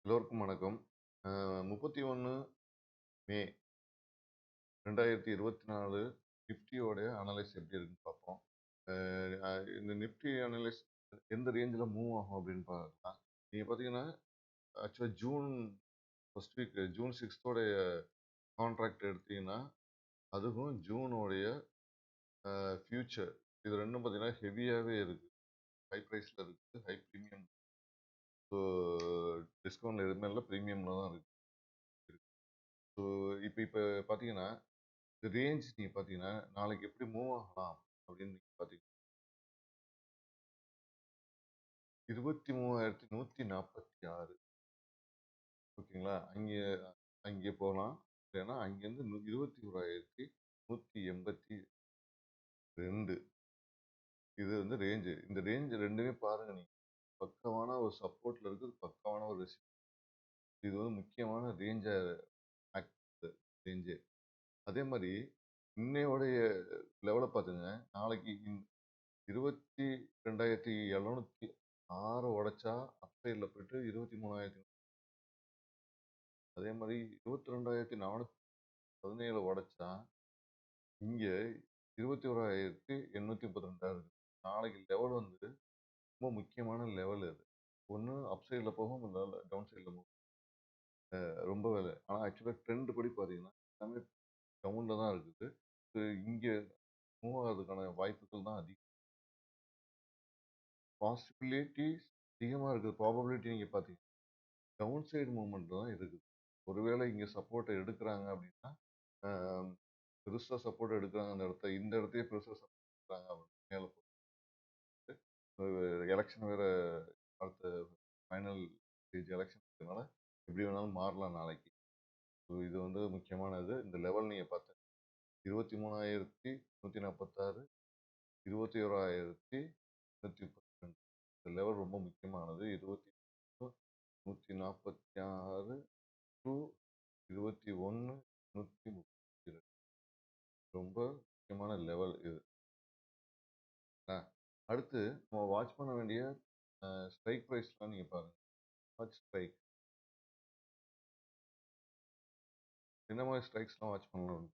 எல்லோருக்கும் வணக்கம். 31 மே 2024 நிஃப்டியோடைய அனலைஸ் எப்படி இருக்குன்னு பார்ப்போம். இந்த நிஃப்டி அனலைஸ் எந்த ரேஞ்சில் மூவ் ஆகும் அப்படின்னு பார்க்கலாம். நீங்கள் பார்த்தீங்கன்னா ஆக்சுவலாக June first week June 6 contract எடுத்தீங்கன்னா அதுவும் ஜூனோடைய ஃபியூச்சர் இது ரெண்டும் பார்த்தீங்கன்னா ஹெவியாகவே இருக்குது. ஹை ப்ரைஸில் இருக்குது, ஹை ப்ரீமியம். ஸோ டிஸ்கவுண்ட் எதுவுமே இல்லை, ப்ரீமியமில் தான் இருக்குது. ஸோ இப்போ பார்த்தீங்கன்னா ரேஞ்ச் நீங்கள் பார்த்தீங்கன்னா நாளைக்கு எப்படி மூவ் ஆகலாம் அப்படின்னு நீங்கள் பார்த்தீங்கன்னா 23,146. ஓகேங்களா? அங்கே போகலாம். இல்லைன்னா அங்கேருந்து 21,182. இது வந்து ரேஞ்சு. இந்த ரேஞ்ச் ரெண்டுமே பாருங்க. நீங்க பக்கமான ஒரு சப்போர்ட்ல இருக்குது, பக்கமான ஒரு இது வந்து முக்கியமான ரேஞ்சு. அதே மாதிரி இன்னையோடைய லெவலை பார்த்துங்க. நாளைக்கு 22,706 உடைச்சா அப்சைடில் போயிட்டு 23,000. அதே மாதிரி 22,417 உடைச்சா இங்கே 21,832. நாளைக்கு லெவல் வந்து ரொம்ப முக்கியமான லெவல் அது. ஒன்று அப்சைடில் போகும், இல்லை டவுன் சைடில் போகும். ரொம்ப வேலை. ஆனால் ஆக்சுவலாக ட்ரெண்ட் படி பார்த்தீங்கன்னா எல்லாமே டவுனில் தான் இருக்குது. இங்கே மூவ் ஆகிறதுக்கான வாய்ப்புகள் தான் அதிகம். பாசிபிலிட்டிஸ் அதிகமாக இருக்குது. ப்ராபபிலிட்டி நீங்கள் பார்த்தீங்கன்னா டவுன் சைடு மூவ்மெண்ட் தான் இருக்குது. ஒருவேளை இங்கே சப்போர்ட்டை எடுக்கிறாங்க அப்படின்னா பெருசாக சப்போர்ட் எடுக்கிறாங்க இந்த இடத்தையே பெருசாக சப்போர்ட் எடுக்கிறாங்க அப்படின்னு மேலே எலெக்ஷன் வேறு அடுத்த ஃபைனல் ஸ்டேஜ் எலெக்ஷன் இருக்கிறதுனால எப்படி வேணாலும் மாறலாம் நாளைக்கு. ஸோ இது வந்து முக்கியமானது. இந்த லெவல் நீங்கள் பார்த்து 23,146, 21,132. இந்த லெவல் ரொம்ப முக்கியமானது. 21,146 டு 21,132 ரொம்ப முக்கியமான லெவல் இது. அடுத்து நம்ம வாட்ச் பண்ண வேண்டிய ஸ்ட்ரைக் ப்ரைஸ்லாம் நீங்கள் பாருங்கள். வாட்ச் ஸ்ட்ரைக் என்ன மாதிரி ஸ்ட்ரைக்ஸ்லாம் வாட்ச் பண்ணணும்?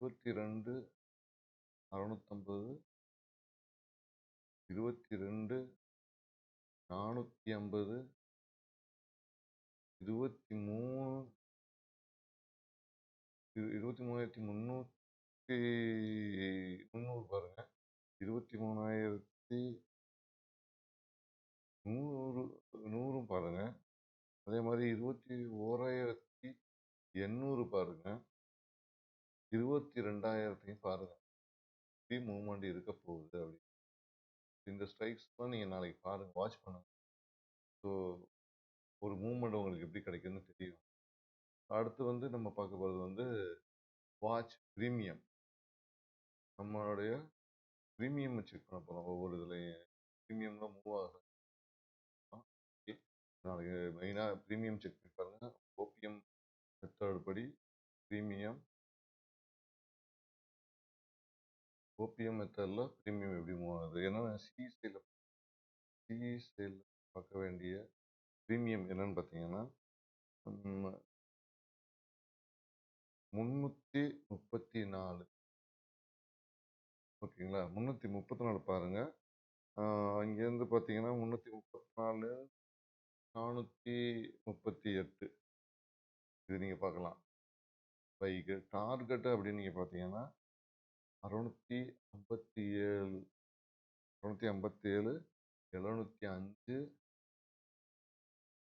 22,650, 22,450, 23,300 பாருங்க. 23,100 பாருங்க. அதே மாதிரி 21,800 பாருங்க. 22,000 பாருங்க. எப்படி மூவ்மெண்ட் இருக்க போகுது அப்படி. இந்த ஸ்ட்ரைக்ஸ் தான் நீங்கள் நாளைக்கு பாருங்க, வாட்ச் பண்ணுங்க. ஸோ ஒரு மூவ்மெண்ட் உங்களுக்கு எப்படி கிடைக்குதுன்னு தெரியும். அடுத்து வந்து நம்ம பார்க்க போகிறது வந்து வாட்ச் ப்ரீமியம். நம்மளுடைய ப்ரீமியம் செக் பண்ண போகிறோம். ஒவ்வொரு இதுலையும் ப்ரீமியம்லாம் மூவ் ஆகும். ஓகே, நாளைக்கு மெயினாக ப்ரீமியம் செக் பண்ணி பாருங்கள். ஓபிஎம் மெத்தட் படி ப்ரீமியம், ஓபிஎம் மெத்தடில் ப்ரீமியம் எப்படி மூவ் ஆகுது. ஏன்னா சிஇ பார்க்க வேண்டிய ப்ரீமியம் என்னன்னு பார்த்தீங்கன்னா 334. ஓகேங்களா? 334 பாருங்க. இங்கேருந்து பார்த்தீங்கன்னா 334, 438 இது நீங்கள் பார்க்கலாம். பைக்கு டார்கெட்டு அப்படின்னு நீங்கள் பார்த்தீங்கன்னா 657, 657, 705,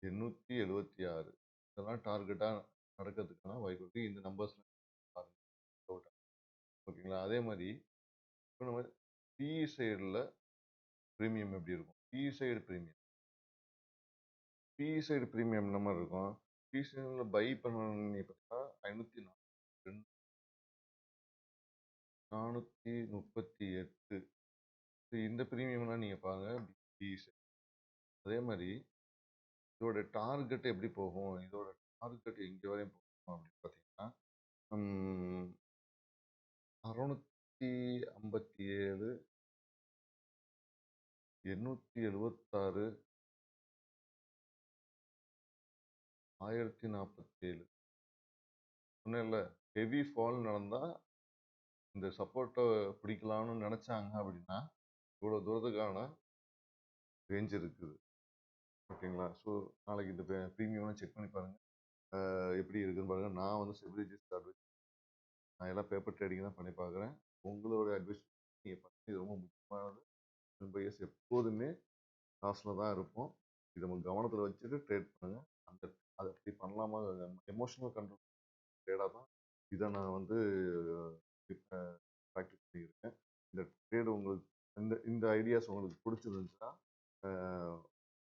876 இதெல்லாம் டார்கெட்டாக நடக்கிறதுக்கான வாய்ப்பு இருக்குது. இந்த நம்பர்ஸ்லாம் பாருங்க. ஓகேங்களா? அதே மாதிரி இப்போ நம்ம பிஇ சைடில் ப்ரீமியம் எப்படி இருக்கும்? பிஇ சைடு ப்ரீமியம் என்ன மாதிரி இருக்கும்? பிஇ சைடில் பை பண்ணணும்னு பார்த்தீங்கன்னா 542, 438. இந்த ப்ரீமியம்லாம் நீங்கள் பாருங்கள் பிஇ சைடு. அதே மாதிரி இதோட டார்கெட் எப்படி போகும்? இதோட டார்கெட் எங்கே வரையும் போகும் அப்படின்னு பார்த்தீங்கன்னா 657, 876, 1047 சொன்னேன்ல. ஹெவி ஃபால் நடந்தா இந்த சப்போர்ட்ட பிடிக்கலாம்னு நெனச்சாங்க அப்படின்னா, இவ்வளோ தூரத்துக்கான ரேஞ்ச் இருக்குது. ஓகேங்களா? ஸோ நாளைக்கு இந்த ப்ரீமியம்லாம் செக் பண்ணி பாருங்க. எப்படி இருக்குன்னு பாருங்க. நான் வந்து செபிலிட்டிஸ்ட் அட்வைஸ் நான் எல்லாம் பேப்பர் ட்ரேடிங் தான் பண்ணி பார்க்குறேன். உங்களோட அட்வைஸ் நீங்க பண்ணுங்க. இது ரொம்ப முக்கியமானது. பையர்ஸ் எப்போதுமே லாஸ்ல தான் இருப்போம். இத நம்ம கவனத்துல வச்சுட்டு ட்ரேட் பண்ணுங்க. அந்த அத அப்படி பண்ணலாமா எமோஷனல் கண்ட்ரோல் ட்ரேடா தான் இத நான் வந்து இப்ப பிராக்டிஸ் பண்ணியிருக்கேன். இந்த ட்ரேட் உங்களுக்கு இந்த இந்த ஐடியாஸ் உங்களுக்கு பிடிச்சிருந்துச்சுன்னா,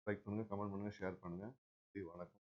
லைக் பண்ணுங்க, கமெண்ட் பண்ணுங்க, ஷேர் பண்ணுங்க. நன்றி, வணக்கம்.